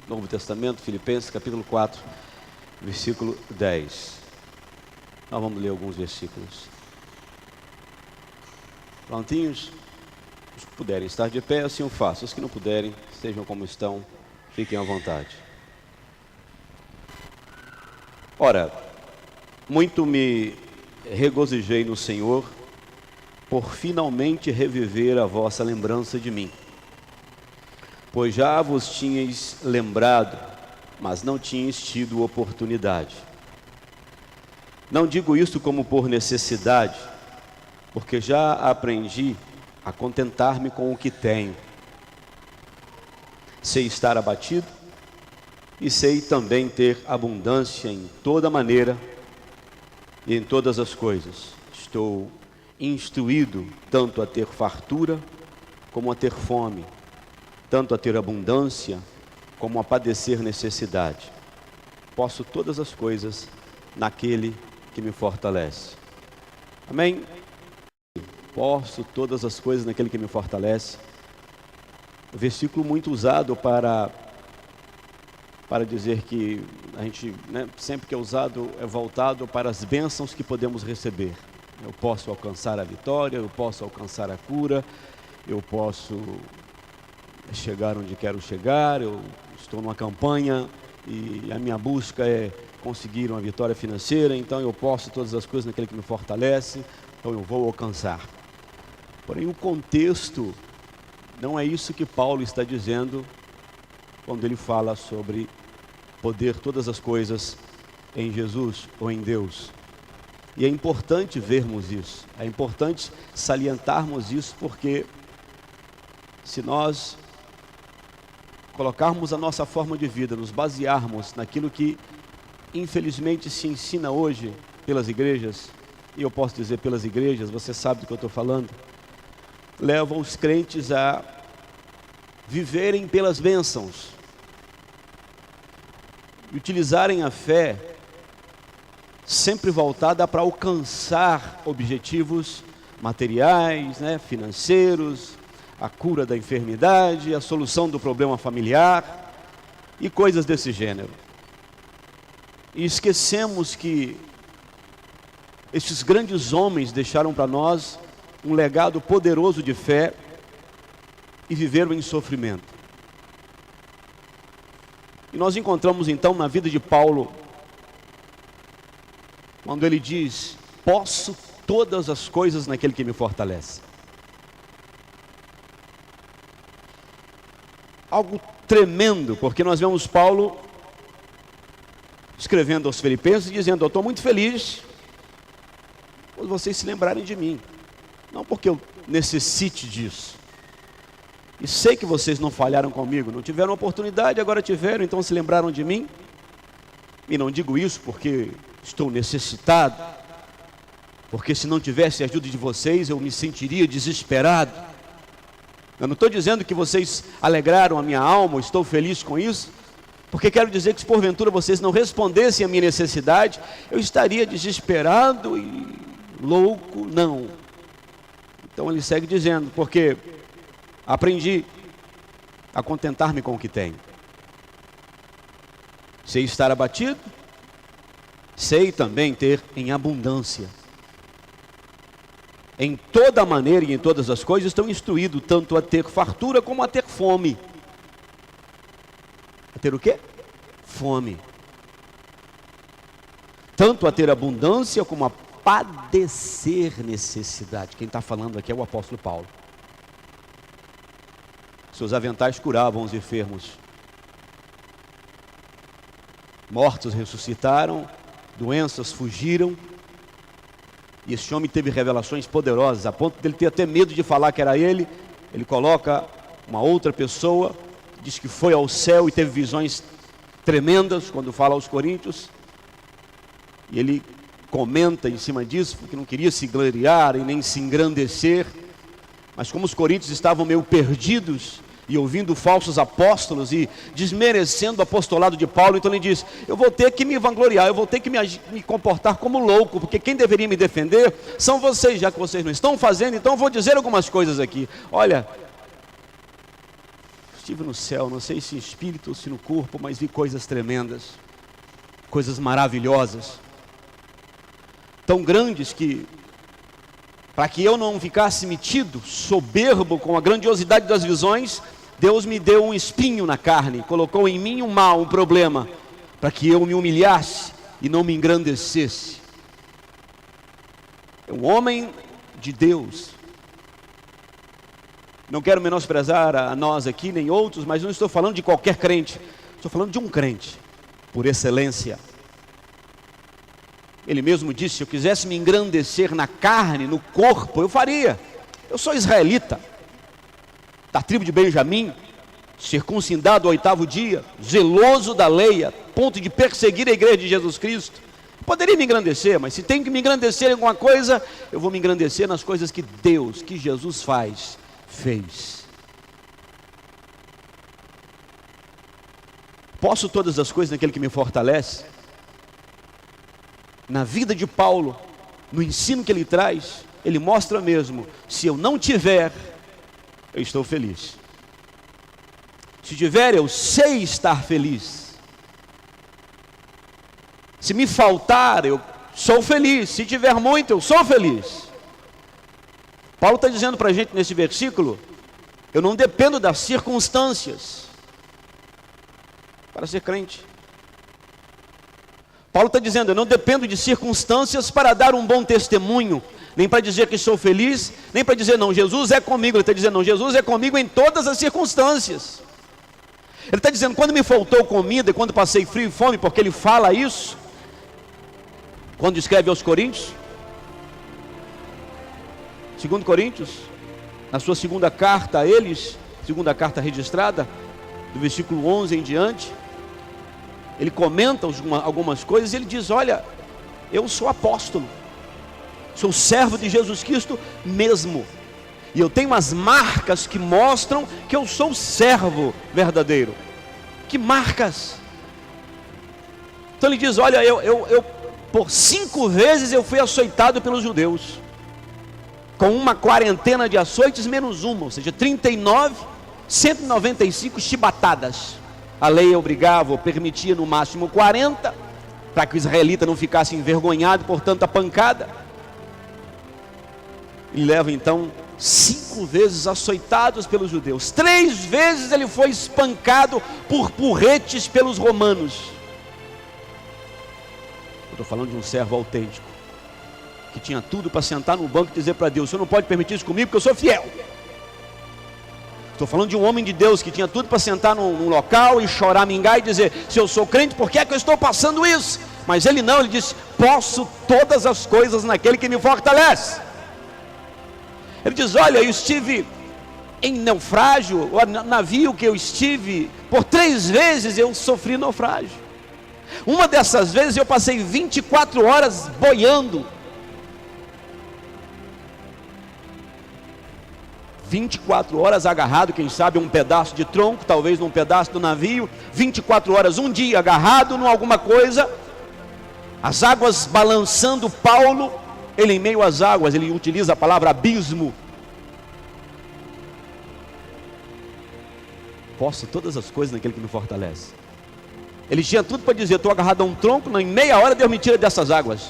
Novo Testamento, Filipenses, capítulo 4, versículo 10. Nós vamos ler alguns versículos. Prontinhos? Os que puderem estar de pé, assim o faço. Os que não puderem, estejam como estão, fiquem à vontade. Ora, muito me regozijei no Senhor por finalmente reviver a vossa lembrança de mim. Pois já vos tinhais lembrado, mas não tinhais tido oportunidade. Não digo isto como por necessidade, porque já aprendi a contentar-me com o que tenho. Sei estar abatido e sei também ter abundância em toda maneira e em todas as coisas. Estou instruído tanto a ter fartura como a ter fome, tanto a ter abundância como a padecer necessidade. Posso todas as coisas naquele que me fortalece. Amém? Posso todas as coisas naquele que me fortalece. Versículo muito usado para dizer que a gente, sempre que é usado, é voltado para as bênçãos que podemos receber. Eu posso alcançar a vitória, eu posso alcançar a cura, eu posso chegar onde quero chegar, eu estou numa campanha e a minha busca é conseguir uma vitória financeira, então eu posso todas as coisas naquele que me fortalece, então eu vou alcançar. Porém, o contexto não é isso que Paulo está dizendo quando ele fala sobre poder todas as coisas em Jesus ou em Deus. E é importante vermos isso, é importante salientarmos isso, porque se nós colocarmos a nossa forma de vida, nos basearmos naquilo que infelizmente se ensina hoje pelas igrejas, e eu posso dizer pelas igrejas, você sabe do que eu estou falando, leva os crentes a viverem pelas bênçãos e utilizarem a fé sempre voltada para alcançar objetivos materiais, financeiros, a cura da enfermidade, a solução do problema familiar e coisas desse gênero. E esquecemos que esses grandes homens deixaram para nós um legado poderoso de fé e viveram em sofrimento. E nós encontramos então na vida de Paulo, quando ele diz: posso todas as coisas naquele que me fortalece. Algo tremendo, porque nós vemos Paulo escrevendo aos Filipenses, dizendo: eu estou muito feliz por vocês se lembrarem de mim, não porque eu necessite disso, e sei que vocês não falharam comigo, não tiveram oportunidade, agora tiveram, então se lembraram de mim. E não digo isso porque estou necessitado, porque se não tivesse a ajuda de vocês eu me sentiria desesperado. Eu não estou dizendo que vocês alegraram a minha alma, eu estou feliz com isso, porque quero dizer que se porventura vocês não respondessem à minha necessidade, eu estaria desesperado e louco, não. Então ele segue dizendo: porque aprendi a contentar-me com o que tenho. Sei estar abatido, sei também ter em abundância. Em toda maneira e em todas as coisas estou instruído tanto a ter fartura como a ter fome. A ter o quê? Fome. Tanto a ter abundância como a padecer necessidade. Quem está falando aqui é o apóstolo Paulo. Seus aventais curavam os enfermos. Mortos ressuscitaram, doenças fugiram. E esse homem teve revelações poderosas, a ponto de ele ter até medo de falar que era ele. Ele coloca uma outra pessoa, diz que foi ao céu e teve visões tremendas quando fala aos coríntios. E ele comenta em cima disso, porque não queria se gloriar e nem se engrandecer. Mas como os coríntios estavam meio perdidos e ouvindo falsos apóstolos e desmerecendo o apostolado de Paulo, então ele diz: eu vou ter que me vangloriar, eu vou ter que me comportar como louco, porque quem deveria me defender são vocês, já que vocês não estão fazendo, então eu vou dizer algumas coisas aqui. Olha, Estive no céu, não sei se em espírito ou se no corpo, mas vi coisas tremendas, coisas maravilhosas, tão grandes que, para que eu não ficasse metido, soberbo com a grandiosidade das visões, Deus me deu um espinho na carne, colocou em mim um mal, um problema, para que eu me humilhasse e não me engrandecesse. É um homem de Deus. Não quero menosprezar a nós aqui, nem outros, mas não estou falando de qualquer crente, estou falando de um crente, por excelência. Ele mesmo disse, se eu quisesse me engrandecer na carne, no corpo, eu faria. Eu sou israelita, da tribo de Benjamim, circuncidado ao 8º dia, zeloso da lei, a ponto de perseguir a igreja de Jesus Cristo. Poderia me engrandecer, mas se tenho que me engrandecer em alguma coisa, eu vou me engrandecer nas coisas que Deus, que Jesus fez. Posso todas as coisas naquele que me fortalece? Na vida de Paulo, no ensino que ele traz, ele mostra mesmo, se eu não tiver, eu estou feliz. Se tiver, eu sei estar feliz. Se me faltar, eu sou feliz. Se tiver muito, eu sou feliz. Paulo está dizendo para a gente nesse versículo, eu não dependo das circunstâncias para ser crente. Paulo está dizendo, eu não dependo de circunstâncias para dar um bom testemunho, nem para dizer que sou feliz, nem para dizer, não, Jesus é comigo. Ele está dizendo, não, Jesus é comigo em todas as circunstâncias. Ele está dizendo, quando me faltou comida, quando passei frio e fome, porque ele fala isso, quando escreve aos Coríntios, 2 Coríntios, na sua segunda carta a eles, segunda carta registrada, do versículo 11 em diante, ele comenta algumas coisas e ele diz, olha, eu sou apóstolo, sou servo de Jesus Cristo mesmo, e eu tenho as marcas que mostram que eu sou servo verdadeiro. Que marcas? Então ele diz, olha, eu por 5 vezes eu fui açoitado pelos judeus, com uma quarentena de açoites menos uma, ou seja, 39, 195 chibatadas. A lei obrigava ou permitia no máximo 40, para que o israelita não ficasse envergonhado por tanta pancada. E leva então 5 vezes açoitados pelos judeus, 3 vezes ele foi espancado por porretes pelos romanos. Estou falando de um servo autêntico, que tinha tudo para sentar no banco e dizer para Deus, o Senhor não pode permitir isso comigo porque eu sou fiel. Estou falando de um homem de Deus que tinha tudo para sentar num local e chorar, mingar e dizer, se eu sou crente, por que é que eu estou passando isso? Mas ele não, ele disse, posso todas as coisas naquele que me fortalece. Ele diz, olha, eu estive em naufrágio, o navio que eu estive, por 3 vezes eu sofri naufrágio. Uma dessas vezes eu passei 24 horas boiando. 24 horas agarrado, quem sabe um pedaço de tronco, talvez num pedaço do navio, 24 horas, um dia agarrado em alguma coisa, as águas balançando Paulo, ele em meio às águas, ele utiliza a palavra abismo. Posso todas as coisas naquele que me fortalece. Ele tinha tudo para dizer, estou agarrado a um tronco, em meia hora Deus me tira dessas águas.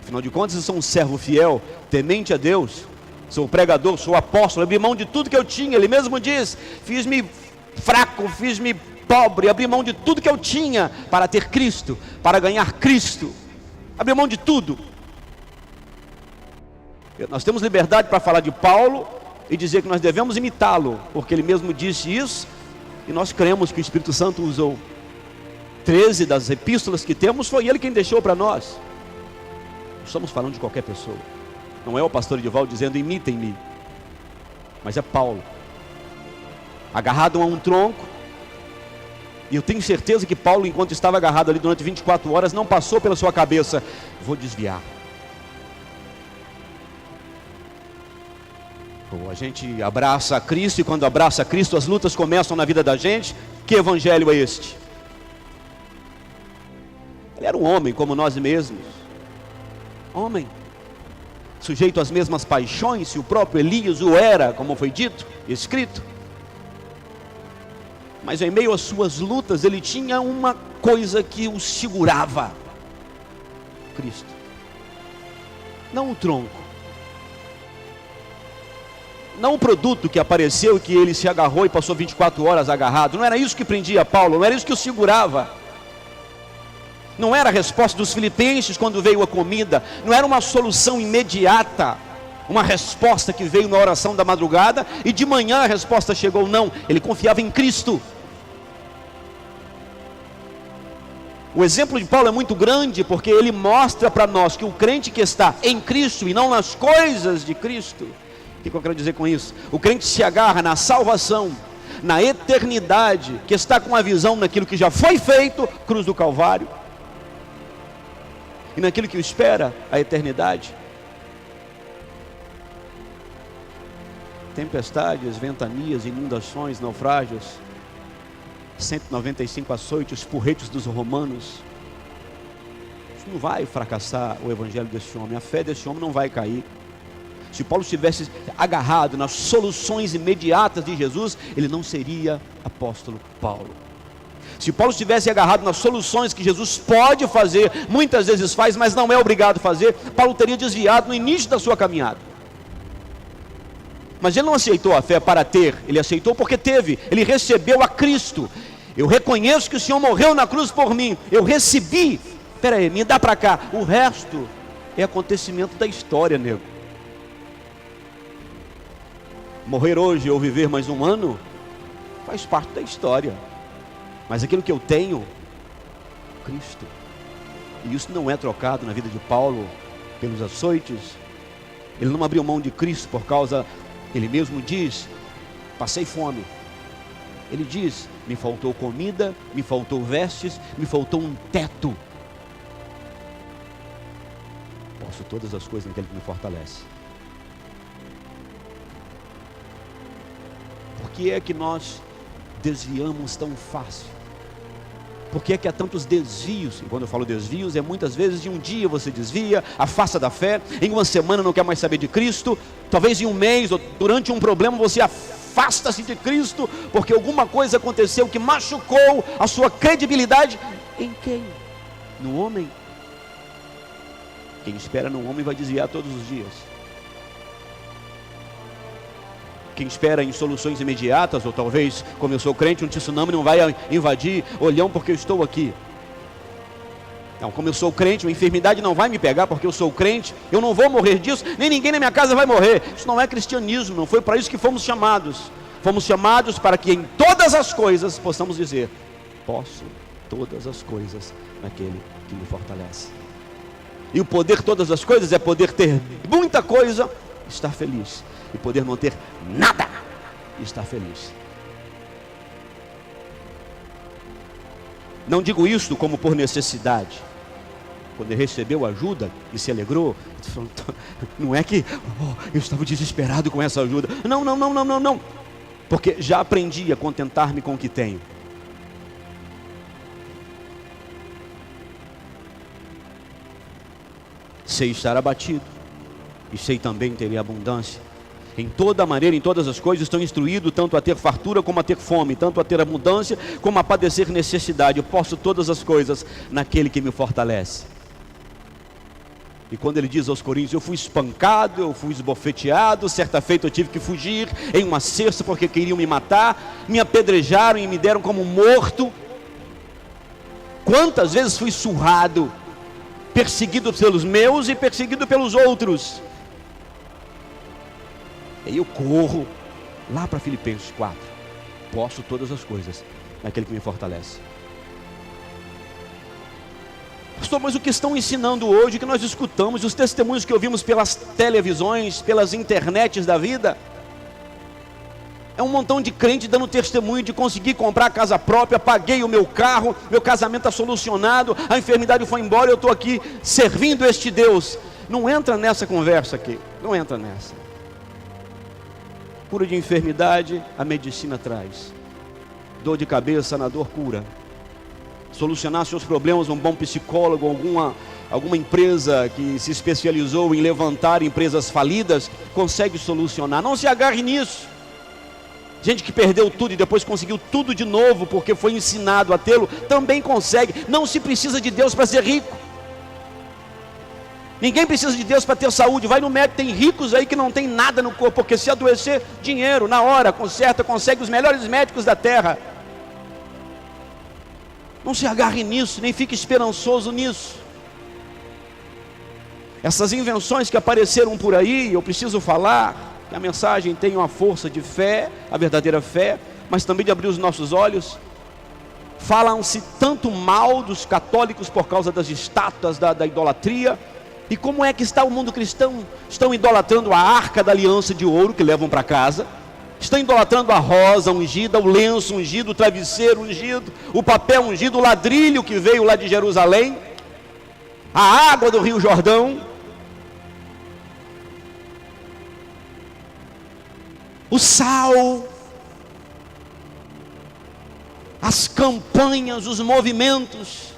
Afinal de contas, eu sou um servo fiel, temente a Deus, sou pregador, sou apóstolo, abri mão de tudo que eu tinha. Ele mesmo diz, fiz-me fraco, fiz-me pobre, abri mão de tudo que eu tinha para ter Cristo, para ganhar Cristo, abri mão de tudo. Nós temos liberdade para falar de Paulo e dizer que nós devemos imitá-lo, porque ele mesmo disse isso, e nós cremos que o Espírito Santo usou. 13 das epístolas que temos, foi ele quem deixou para nós. Não estamos falando de qualquer pessoa, não é o pastor Edivaldo dizendo, imitem-me, mas é Paulo, agarrado a um tronco, e eu tenho certeza que Paulo, enquanto estava agarrado ali durante 24 horas, não passou pela sua cabeça, vou desviar. A gente abraça a Cristo, e quando abraça a Cristo, as lutas começam na vida da gente. Que evangelho é este? Ele era um homem como nós mesmos, homem, sujeito às mesmas paixões, se o próprio Elias o era, como foi dito, escrito. Mas em meio às suas lutas, ele tinha uma coisa que o segurava: Cristo. Não o tronco, não o produto que apareceu e que ele se agarrou e passou 24 horas agarrado. Não era isso que prendia Paulo, não era isso que o segurava. Não era a resposta dos filipenses quando veio a comida, não era uma solução imediata, uma resposta que veio na oração da madrugada e de manhã a resposta chegou. Não, ele confiava em Cristo. O exemplo de Paulo é muito grande, porque ele mostra para nós que o crente que está em Cristo e não nas coisas de Cristo, o que eu quero dizer com isso? O crente se agarra na salvação, na eternidade, que está com a visão naquilo que já foi feito, cruz do Calvário, e naquilo que o espera, a eternidade. Tempestades, ventanias, inundações, naufrágios, 195 açoites, porretes dos romanos. Isso não vai fracassar o evangelho desse homem. A fé desse homem não vai cair. Se Paulo estivesse agarrado nas soluções imediatas de Jesus, ele não seria apóstolo Paulo. Se Paulo estivesse agarrado nas soluções que Jesus pode fazer, muitas vezes faz, mas não é obrigado a fazer, Paulo teria desviado no início da sua caminhada. Mas ele não aceitou a fé para ter, ele aceitou porque teve, ele recebeu a Cristo. Eu reconheço que o Senhor morreu na cruz por mim, eu recebi. Espera aí, me dá para cá. O resto é acontecimento da história, nego. Morrer hoje ou viver mais um ano faz parte da história. Mas aquilo que eu tenho, Cristo. E isso não é trocado na vida de Paulo pelos açoites. Ele não abriu mão de Cristo por causa, ele mesmo diz, passei fome. Ele diz, me faltou comida, me faltou vestes, me faltou um teto. Posso todas as coisas naquele que me fortalece. Por que é que nós desviamos tão fácil? Por que é que há tantos desvios? E quando eu falo desvios, é muitas vezes de um dia você desvia, afasta da fé, em uma semana não quer mais saber de Cristo, talvez em um mês, ou durante um problema você afasta-se de Cristo, porque alguma coisa aconteceu que machucou a sua credibilidade. Em quem? No homem? Quem espera no homem vai desviar todos os dias. Quem espera em soluções imediatas, ou talvez, como eu sou crente, um tsunami não vai invadir Olhão porque eu estou aqui. Não, como eu sou crente, uma enfermidade não vai me pegar porque eu sou crente, eu não vou morrer disso, nem ninguém na minha casa vai morrer. Isso não é cristianismo, não foi para isso que fomos chamados. Fomos chamados para que em todas as coisas possamos dizer, posso todas as coisas naquele que me fortalece. E o poder todas as coisas é poder ter muita coisa e estar feliz. E poder não ter nada e estar feliz. Não digo isto como por necessidade. Quando ele recebeu ajuda e se alegrou, não é que eu estava desesperado com essa ajuda. Não. Porque já aprendi a contentar-me com o que tenho. Sei estar abatido e sei também ter abundância. Em toda maneira, em todas as coisas, estou instruído tanto a ter fartura como a ter fome, tanto a ter abundância como a padecer necessidade. Eu posso todas as coisas naquele que me fortalece. E quando ele diz aos coríntios, eu fui espancado, eu fui esbofeteado, certa feita eu tive que fugir em uma cesta porque queriam me matar, me apedrejaram e me deram como morto. Quantas vezes fui surrado, perseguido pelos meus e perseguido pelos outros. E aí eu corro lá para Filipenses 4. Posso todas as coisas naquele que me fortalece. Pastor, mas o que estão ensinando hoje, o que nós escutamos, os testemunhos que ouvimos pelas televisões, pelas internets da vida, é um montão de crente dando testemunho de conseguir comprar a casa própria, paguei o meu carro, meu casamento está solucionado, a enfermidade foi embora, eu estou aqui servindo este Deus. Não entra nessa conversa aqui, não entra nessa. Cura de enfermidade, a medicina traz. Dor de cabeça, na dor cura. Solucionar seus problemas, um bom psicólogo, alguma empresa que se especializou em levantar empresas falidas, consegue solucionar. Não se agarre nisso. Gente que perdeu tudo e depois conseguiu tudo de novo porque foi ensinado a tê-lo, também consegue. Não se precisa de Deus para ser rico. Ninguém precisa de Deus para ter saúde. Vai no médico, tem ricos aí que não tem nada no corpo, porque se adoecer, dinheiro, na hora, conserta, consegue os melhores médicos da terra. Não se agarre nisso, nem fique esperançoso nisso. Essas invenções que apareceram por aí, eu preciso falar, que a mensagem tem uma força de fé, a verdadeira fé, mas também de abrir os nossos olhos. Falam-se tanto mal dos católicos por causa das estátuas, da idolatria. E como é que está o mundo cristão? Estão idolatrando a arca da aliança de ouro que levam para casa. Estão idolatrando a rosa ungida, o lenço ungido, o travesseiro ungido, o papel ungido, o ladrilho que veio lá de Jerusalém, a água do Rio Jordão, o sal, as campanhas, os movimentos.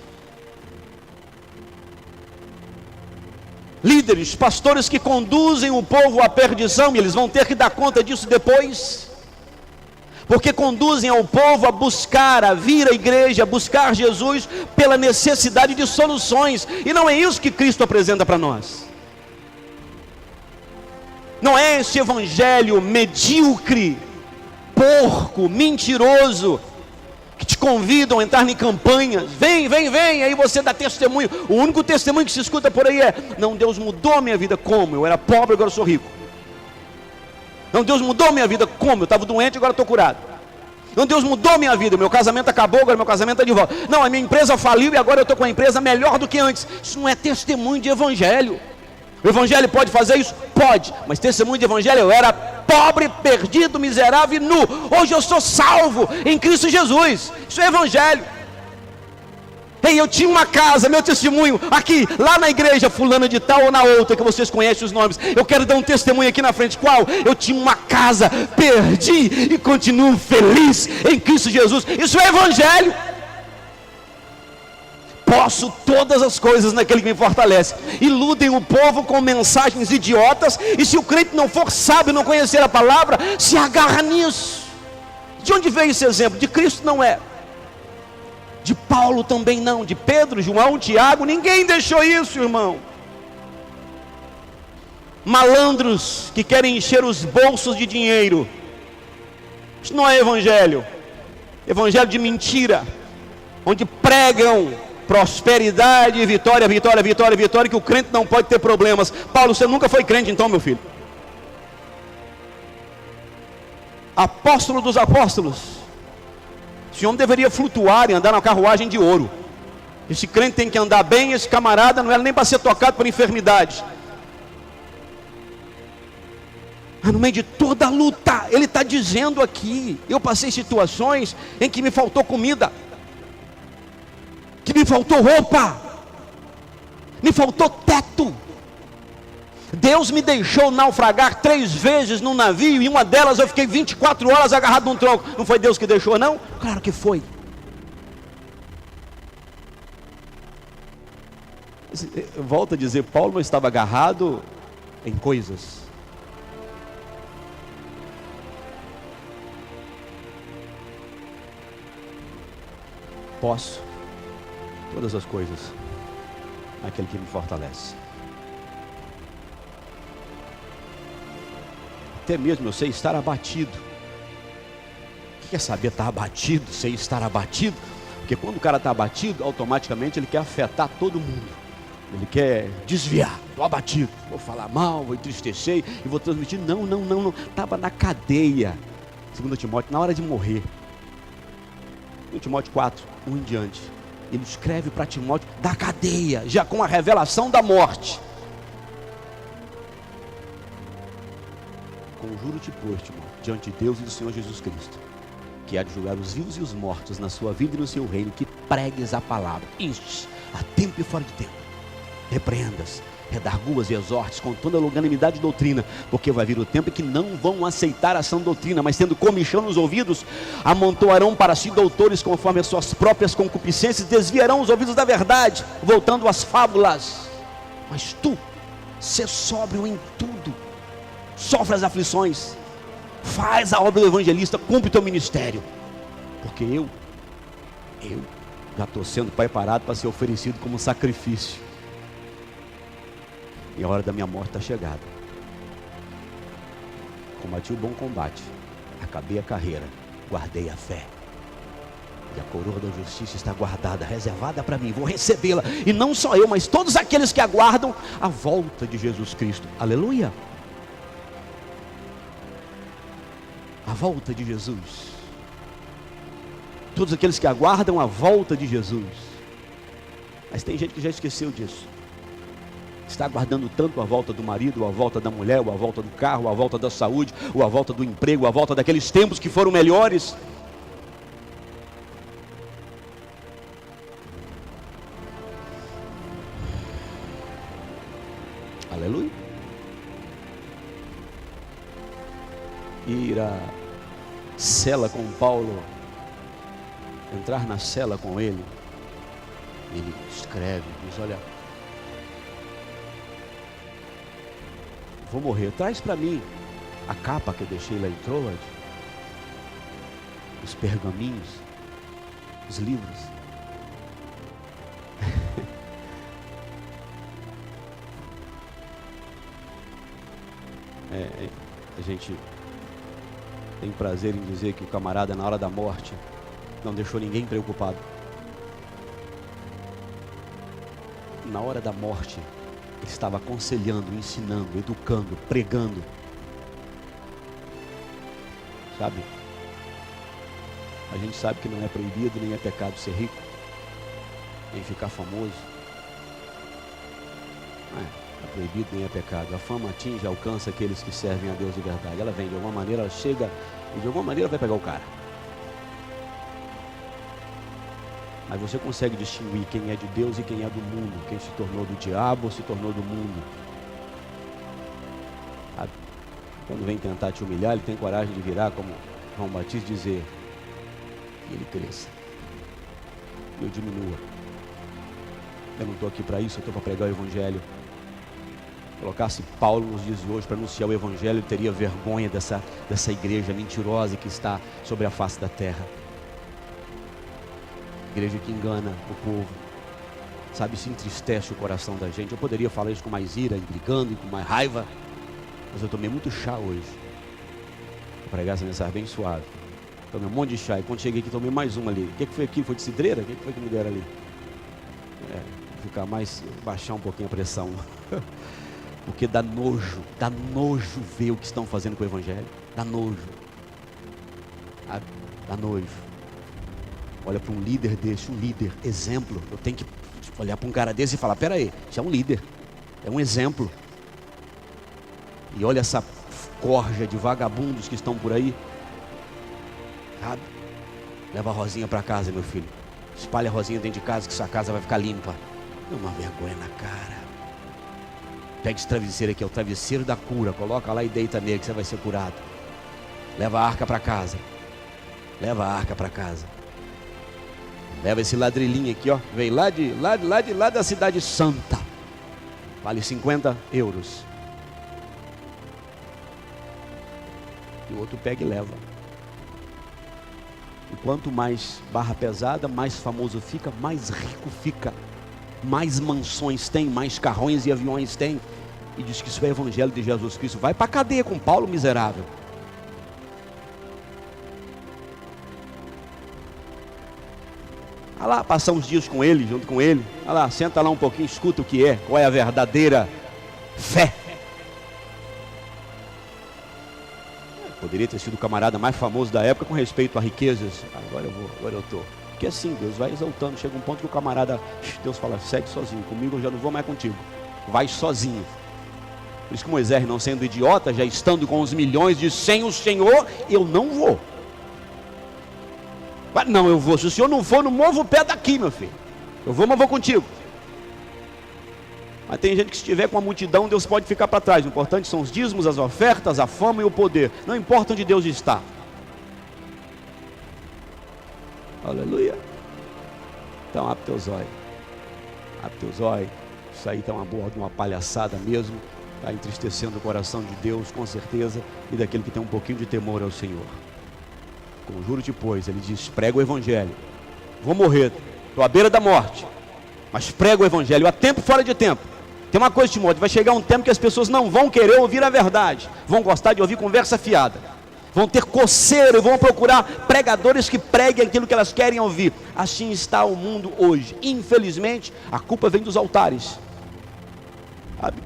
Líderes, pastores que conduzem o povo à perdição, e eles vão ter que dar conta disso depois, porque conduzem ao povo a buscar, a vir à igreja, a buscar Jesus pela necessidade de soluções, e não é isso que Cristo apresenta para nós. Não é esse evangelho medíocre, porco, mentiroso, que te convidam a entrar em campanhas. Vem, aí você dá testemunho. O único testemunho que se escuta por aí é: não, Deus mudou a minha vida. Como? Eu era pobre, agora eu sou rico. Não, Deus mudou a minha vida. Como? Eu estava doente, agora estou curado. Não, Deus mudou a minha vida. Meu casamento acabou, agora meu casamento está de volta. Não, a minha empresa faliu e agora eu estou com a empresa melhor do que antes. Isso não é testemunho de evangelho. O evangelho pode fazer isso? Pode. Mas testemunho de evangelho: eu era pobre, perdido, miserável e nu. Hoje eu sou salvo em Cristo Jesus. Isso é evangelho. Ei, eu tinha uma casa, meu testemunho aqui, lá na igreja fulana de tal ou na outra, que vocês conhecem os nomes. Eu quero dar um testemunho aqui na frente. Qual? Eu tinha uma casa, perdi e continuo feliz em Cristo Jesus. Isso é evangelho. Posso todas as coisas naquele que me fortalece. Iludem o povo com mensagens idiotas, e se o crente não for sábio, não conhecer a palavra, se agarra nisso. De onde veio esse exemplo? De Cristo não é, de Paulo também não, de Pedro, João, Tiago, ninguém deixou isso, irmão. Malandros que querem encher os bolsos de dinheiro. Isso não é evangelho. Evangelho de mentira, onde pregam prosperidade, vitória, vitória, vitória, vitória, que o crente não pode ter problemas. Paulo, você nunca foi crente então, meu filho? Apóstolo dos apóstolos. Esse homem deveria flutuar e andar na carruagem de ouro. Esse crente tem que andar bem. Esse camarada não era nem para ser tocado por enfermidade. Mas no meio de toda a luta, ele está dizendo aqui: eu passei situações em que me faltou comida, que me faltou roupa, me faltou teto. Deus me deixou naufragar 3 vezes num navio, e uma delas eu fiquei 24 horas agarrado num tronco. Não foi Deus que deixou, não? Claro que foi. Eu volto a dizer, Paulo não estava agarrado em coisas. Posso todas as coisas naquele que me fortalece. Até mesmo eu sei estar abatido. O que quer saber estar abatido? Sei estar abatido. Porque quando o cara está abatido, automaticamente ele quer afetar todo mundo. Ele quer desviar. Estou abatido, vou falar mal, vou entristecer e vou transmitir. Não. Estava na cadeia. 2 Timóteo, na hora de morrer. 2 Timóteo 4, 1 em diante. Ele escreve para Timóteo da cadeia, já com a revelação da morte. Conjuro-te, pois, Timóteo, diante de Deus e do Senhor Jesus Cristo, que há de julgar os vivos e os mortos na sua vida e no seu reino, que pregues a palavra, instes, a tempo e fora de tempo, repreendas, redarguas e exortes com toda a longanimidade de doutrina, porque vai vir o tempo em que não vão aceitar a sã doutrina, mas tendo comichão nos ouvidos, amontoarão para si doutores conforme as suas próprias concupiscências, desviarão os ouvidos da verdade, voltando às fábulas. Mas tu, sê sóbrio em tudo, sofre as aflições, faz a obra do evangelista, cumpre o teu ministério, porque eu já estou sendo preparado para ser oferecido como sacrifício, e a hora da minha morte está chegada. Combati o bom combate, acabei a carreira, guardei a fé, e a coroa da justiça está guardada, reservada para mim, vou recebê-la, e não só eu, mas todos aqueles que aguardam a volta de Jesus Cristo. Aleluia! A volta de Jesus. Todos aqueles que aguardam a volta de Jesus. Mas tem gente que já esqueceu disso. Está aguardando tanto a volta do marido, ou a volta da mulher, ou a volta do carro, ou a volta da saúde, ou a volta do emprego, ou a volta daqueles tempos que foram melhores. Aleluia. Ir à cela com Paulo, entrar na cela com ele, ele escreve, diz: olha, vou morrer, traz para mim a capa que eu deixei lá em Troade, os pergaminhos, os livros. A gente tem prazer em dizer que o camarada, na hora da morte, não deixou ninguém preocupado. Na hora da morte, ele estava aconselhando, ensinando, educando, pregando. Sabe? A gente sabe que não é proibido, nem é pecado ser rico, nem ficar famoso. É proibido, nem é pecado. A fama atinge, alcança aqueles que servem a Deus de verdade. Ela vem de alguma maneira, ela chega e de alguma maneira vai pegar o cara. Mas você consegue distinguir quem é de Deus e quem é do mundo, quem se tornou do diabo ou se tornou do mundo. Sabe? Quando vem tentar te humilhar, ele tem coragem de virar como João Batista e dizer: que ele cresça e eu diminua. Eu não estou aqui para isso, eu estou para pregar o evangelho. Colocasse Paulo nos dias de hoje para anunciar o evangelho, ele teria vergonha dessa igreja mentirosa que está sobre a face da terra. Igreja que engana o povo, sabe, se entristece o coração da gente. Eu poderia falar isso com mais ira, brigando e com mais raiva, mas eu tomei muito chá hoje. Vou pregar essa mensagem bem suave. Tomei um monte de chá, e quando cheguei aqui tomei mais uma ali. O que foi aquilo? Foi de cidreira? O que foi que me deram ali? Ficar mais, baixar um pouquinho a pressão. Porque dá nojo ver o que estão fazendo com o evangelho. Dá nojo. Dá nojo. Olha para um líder desse, um líder, exemplo. Eu tenho que olhar para um cara desse e falar: pera aí, isso é um líder, é um exemplo. E olha essa corja de vagabundos que estão por aí. Sabe? Leva a Rosinha para casa, meu filho. Espalha a Rosinha dentro de casa, que sua casa vai ficar limpa. É uma vergonha na cara. Pega esse travesseiro aqui, é o travesseiro da cura. Coloca lá e deita nele que você vai ser curado. Leva a arca para casa. Leva a arca para casa. Leva esse ladrilhinho aqui, ó. Veio lá da cidade santa. Vale 50 euros. E o outro pega e leva. E quanto mais barra pesada, mais famoso fica, mais rico fica. Mais mansões tem, mais carrões e aviões tem. E diz que isso é o evangelho de Jesus Cristo. Vai para a cadeia com Paulo, miserável. Vai lá, passar uns dias com ele, junto com ele. Vai lá, senta lá um pouquinho, escuta o que é, qual é a verdadeira fé. Poderia ter sido o camarada mais famoso da época com respeito a riquezas. Agora eu estou. Porque assim, Deus vai exaltando. Chega um ponto que o camarada, Deus fala: segue sozinho, comigo eu já não vou mais contigo. Vai sozinho. Por isso que Moisés, não sendo idiota, já estando com os milhões, diz: sem o Senhor eu não vou. Mas não, eu vou. Se o Senhor não for, não movo o pé daqui, meu filho. Eu vou, mas vou contigo. Mas tem gente que, se estiver com a multidão, Deus pode ficar para trás. O importante são os dízimos, as ofertas, a fama e o poder. Não importa onde Deus está. Aleluia. Então abre teus olhos. Abre teus olhos. Isso aí está uma palhaçada mesmo. está entristecendo o coração de Deus, com certeza, e daquele que tem um pouquinho de temor ao Senhor. Conjuro-te, pois, ele diz, prega o Evangelho. Vou morrer, estou à beira da morte, mas prega o Evangelho, há tempo fora de tempo. Tem uma coisa, Timóteo, vai chegar um tempo que as pessoas não vão querer ouvir a verdade, vão gostar de ouvir conversa fiada, vão ter coceiro e vão procurar pregadores que preguem aquilo que elas querem ouvir. Assim está o mundo hoje. Infelizmente, a culpa vem dos altares, sabe?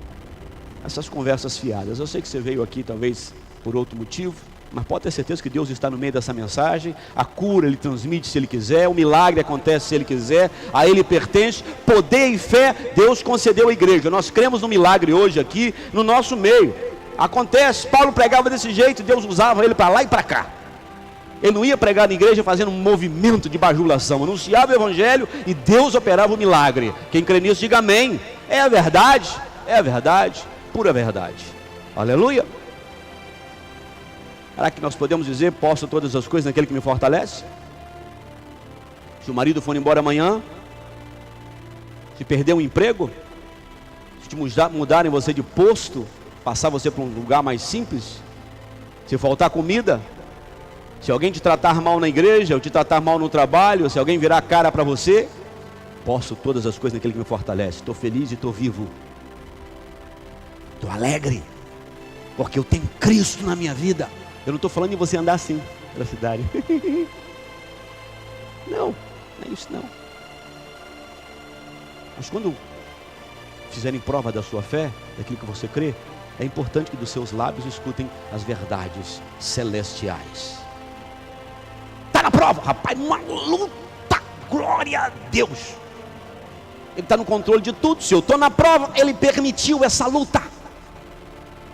Essas conversas fiadas. Eu sei que você veio aqui talvez por outro motivo, mas pode ter certeza que Deus está no meio dessa mensagem. A cura Ele transmite se Ele quiser, o milagre acontece se Ele quiser, a Ele pertence. Poder e fé Deus concedeu à igreja. Nós cremos no milagre hoje aqui no nosso meio. Acontece, Paulo pregava desse jeito, Deus usava ele para lá e para cá. Ele não ia pregar na igreja fazendo um movimento de bajulação, anunciava o Evangelho e Deus operava o milagre. Quem crê nisso diga amém. É a verdade, pura verdade. Aleluia. Será que nós podemos dizer, posso todas as coisas naquele que me fortalece? Se o marido for embora amanhã, se perder um emprego, se te mudarem você de posto, passar você para um lugar mais simples, se faltar comida, se alguém te tratar mal na igreja, ou te tratar mal no trabalho, se alguém virar a cara para você, posso todas as coisas naquele que me fortalece. Estou feliz e estou vivo, estou alegre, porque eu tenho Cristo na minha vida. Eu não estou falando de você andar assim pela cidade. Não é isso não. Mas quando fizerem prova da sua fé, daquilo que você crê, é importante que dos seus lábios escutem as verdades celestiais. Está na prova, rapaz, uma luta, glória a Deus. Ele está no controle de tudo. Se eu estou na prova, Ele permitiu essa luta.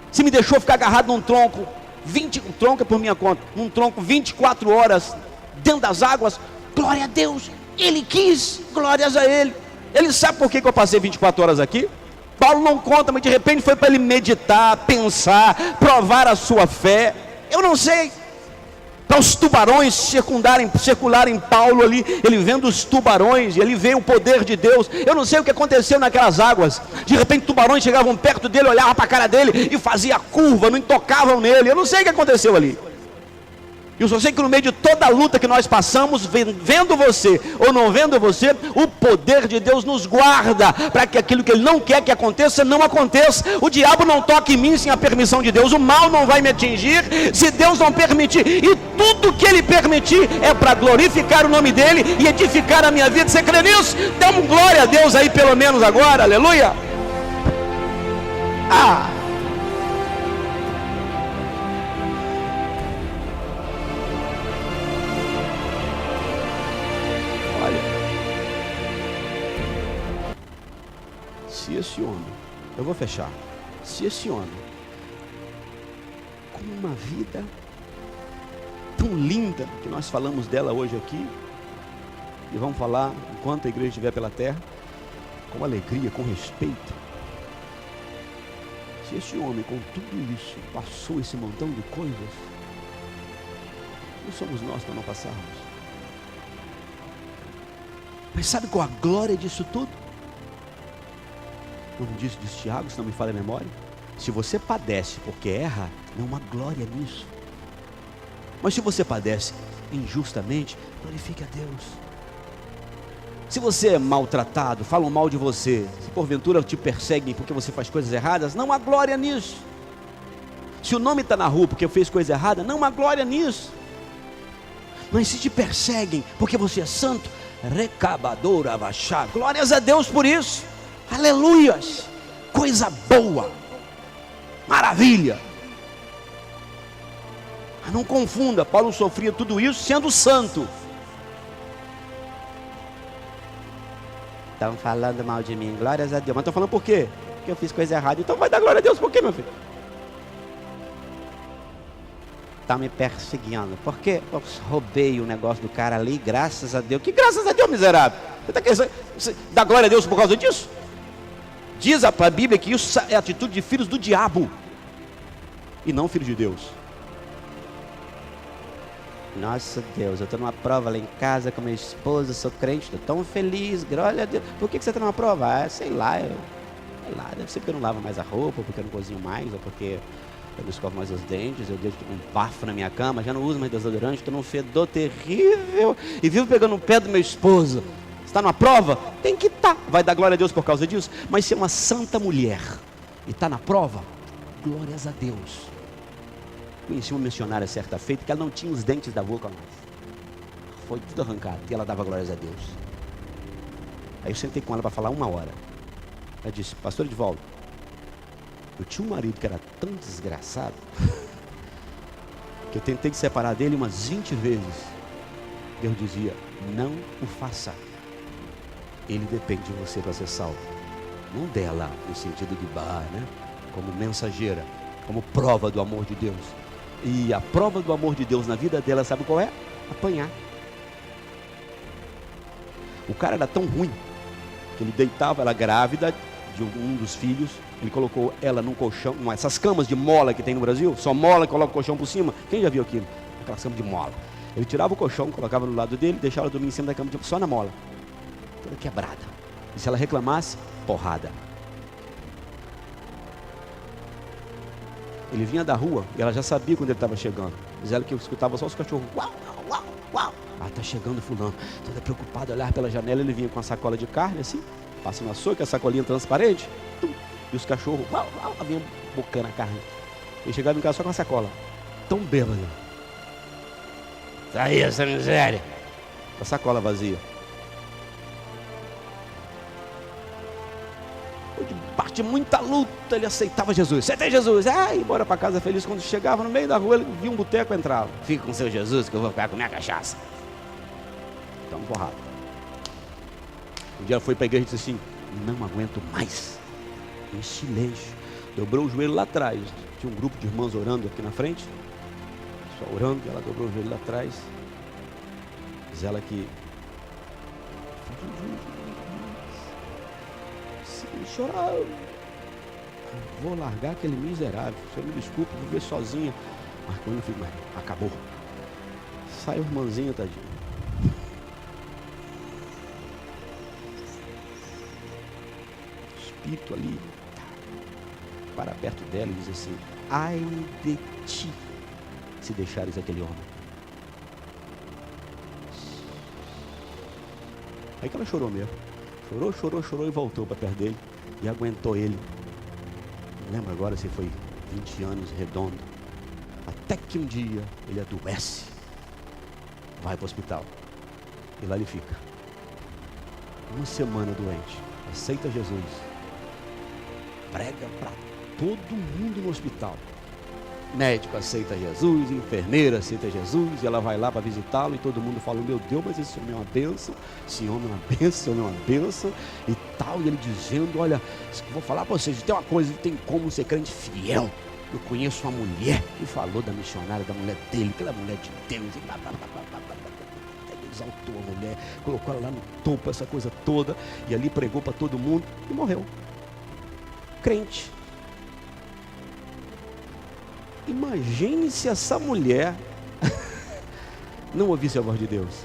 Se me deixou ficar agarrado num tronco, um tronco é por minha conta, num tronco 24 horas dentro das águas, glória a Deus, Ele quis, glórias a Ele. Ele sabe por que eu passei 24 horas aqui? Paulo não conta, mas de repente foi para ele meditar, pensar, provar a sua fé. Eu não sei. Para os tubarões circularem Paulo ali, ele vendo os tubarões, ele vê o poder de Deus. Eu não sei o que aconteceu naquelas águas. De repente tubarões chegavam perto dele, olhavam para a cara dele e fazia curva, não tocavam nele. Eu não sei o que aconteceu ali. Eu só sei que no meio de toda a luta que nós passamos, vendo você ou não vendo você, o poder de Deus nos guarda, para que aquilo que Ele não quer que aconteça, não aconteça. O diabo não toca em mim sem a permissão de Deus, o mal não vai me atingir, se Deus não permitir, e tudo que Ele permitir, é para glorificar o nome dEle, e edificar a minha vida. Você crê nisso? Dá um glória a Deus aí pelo menos agora, aleluia. Se esse homem, eu vou fechar, se esse homem, com uma vida tão linda, que nós falamos dela hoje aqui, e vamos falar enquanto a igreja estiver pela terra, com alegria, com respeito, se esse homem com tudo isso, passou esse montão de coisas, não somos nós para não passarmos. Mas sabe qual a glória disso tudo? Como diz Tiago, se não me falha a memória, se você padece porque erra, não há uma glória nisso. Mas se você padece injustamente, glorifique a Deus. Se você é maltratado, falam mal de você, se porventura te perseguem porque você faz coisas erradas, não há glória nisso. Se o nome está na rua porque fez coisa errada, não há glória nisso. Mas se te perseguem porque você é santo, recabadora vachá, glórias a Deus por isso. Aleluias, coisa boa, maravilha. Mas não confunda, Paulo sofria tudo isso sendo santo. Estão falando mal de mim, glórias a Deus. Mas estão falando por quê? Porque eu fiz coisa errada. Então vai dar glória a Deus por quê, meu filho? Está me perseguindo. Por quê? Eu roubei o negócio do cara ali, graças a Deus. Que graças a Deus, miserável? Você dá glória a Deus por causa disso? Diz a Bíblia que isso é atitude de filhos do diabo e não filhos de Deus. Nossa Deus, eu estou numa prova lá em casa com minha esposa, sou crente, estou tão feliz, glória a Deus. Por que você está numa prova? Sei lá, sei lá, deve ser porque eu não lavo mais a roupa, porque eu não cozinho mais, ou porque eu não escovo mais os dentes, eu deixo um bafo na minha cama, já não uso mais desodorante, estou num fedor terrível e vivo pegando o pé do meu esposo. Está numa prova? Tem que estar. Vai dar glória a Deus por causa disso? Mas se é uma santa mulher e está na prova, glórias a Deus. Conheci uma missionária certa feita que ela não tinha os dentes da boca mais. Foi tudo arrancado e ela dava glórias a Deus. Aí eu sentei com ela para falar 1 hora. Ela disse: pastor Edivaldo, eu tinha um marido que era tão desgraçado que eu tentei me separar dele umas 20 vezes. Deus dizia: não o faça. Ele depende de você para ser salvo. Não dela no sentido de bar, né? Como mensageira, como prova do amor de Deus. E a prova do amor de Deus na vida dela, sabe qual é? Apanhar. O cara era tão ruim que ele deitava ela grávida de um dos filhos. Ele colocou ela num colchão, essas camas de mola que tem no Brasil, só mola, coloca o colchão por cima. Quem já viu aquilo? Aquelas camas de mola. Ele tirava o colchão, colocava no lado dele, deixava ela dormir em cima da cama, só na mola, toda quebrada. E se ela reclamasse, porrada. Ele vinha da rua e ela já sabia quando ele estava chegando. Diz ela que eu escutava só os cachorros. Uau, uau, uau. Ah, está chegando fulano. Toda preocupada, olhar pela janela, ele vinha com a sacola de carne assim, passa no açougue, a sacolinha transparente, e os cachorros, uau, uau, vinha bocando a carne. Ele chegava em casa só com a sacola, tão bêbado. Tá aí essa miséria. A sacola vazia. Debaixo de muita luta, ele aceitava Jesus. Você tem Jesus? Ah, e bora para casa feliz. Quando chegava no meio da rua, ele via um boteco e entrava. Fica com seu Jesus que eu vou ficar com minha cachaça. Então, porrada. Um dia foi para a igreja e disse assim: não aguento mais. Em silêncio. Dobrou o joelho lá atrás. Tinha um grupo de irmãs orando aqui na frente. Só orando, ela dobrou o joelho lá atrás. Diz ela que chorava. Vou largar aquele miserável. Você me desculpe, vou ver sozinha. Mas quando eu fico, mas acabou. Saiu irmãzinha, tadinha. Espírito ali para perto dela e diz assim: ai de ti, se deixares aquele homem. Aí que ela chorou mesmo. Chorou e voltou para perto dele e aguentou ele. Não lembro agora se foi 20 anos redondo. Até que um dia ele adoece, vai para o hospital e lá ele fica. 1 semana doente, aceita Jesus, prega para todo mundo no hospital. Médico aceita Jesus, enfermeira aceita Jesus, e ela vai lá para visitá-lo e todo mundo fala: meu Deus, mas esse homem é uma bênção, esse homem é uma bênção, esse homem é uma bênção e tal. E ele dizendo: olha, vou falar para vocês, tem uma coisa, tem como ser crente fiel. Eu conheço uma mulher, e falou da missionária, da mulher dele, aquela mulher de Deus, e blá, blá, blá, blá, blá, blá, blá. Ele exaltou a mulher, colocou ela lá no topo, essa coisa toda, e ali pregou para todo mundo e morreu. Crente. Imagine se essa mulher não ouvisse a voz de Deus,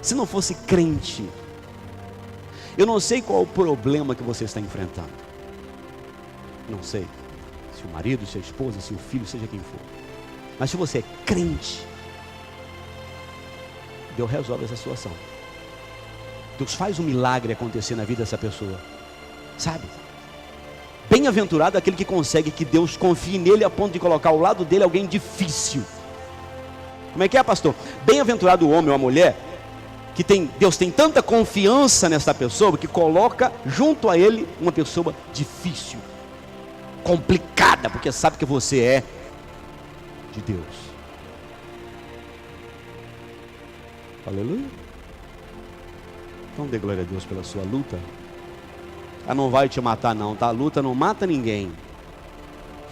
se não fosse crente. Eu não sei qual o problema que você está enfrentando, não sei se o marido, se a esposa, se o filho, seja quem for, mas se você é crente, Deus resolve essa situação. Deus faz um milagre acontecer na vida dessa pessoa, sabe? Bem-aventurado aquele que consegue que Deus confie nele a ponto de colocar ao lado dele alguém difícil. Como é que é, pastor? Bem-aventurado o homem ou a mulher que Deus tem tanta confiança nessa pessoa que coloca junto a ele uma pessoa difícil, complicada, porque sabe que você é de Deus. Aleluia. Então dê glória a Deus pela sua luta. Ela não vai te matar não, tá? A luta não mata ninguém.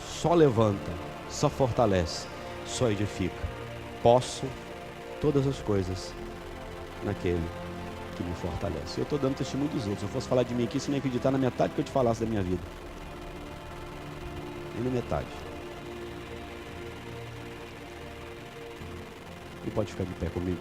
Só levanta, só fortalece, só edifica. Posso todas as coisas naquele que me fortalece. Eu estou dando testemunho dos outros. Se eu fosse falar de mim aqui, você nem acreditar na metade que eu te falasse da minha vida. Nem na metade. E pode ficar de pé comigo.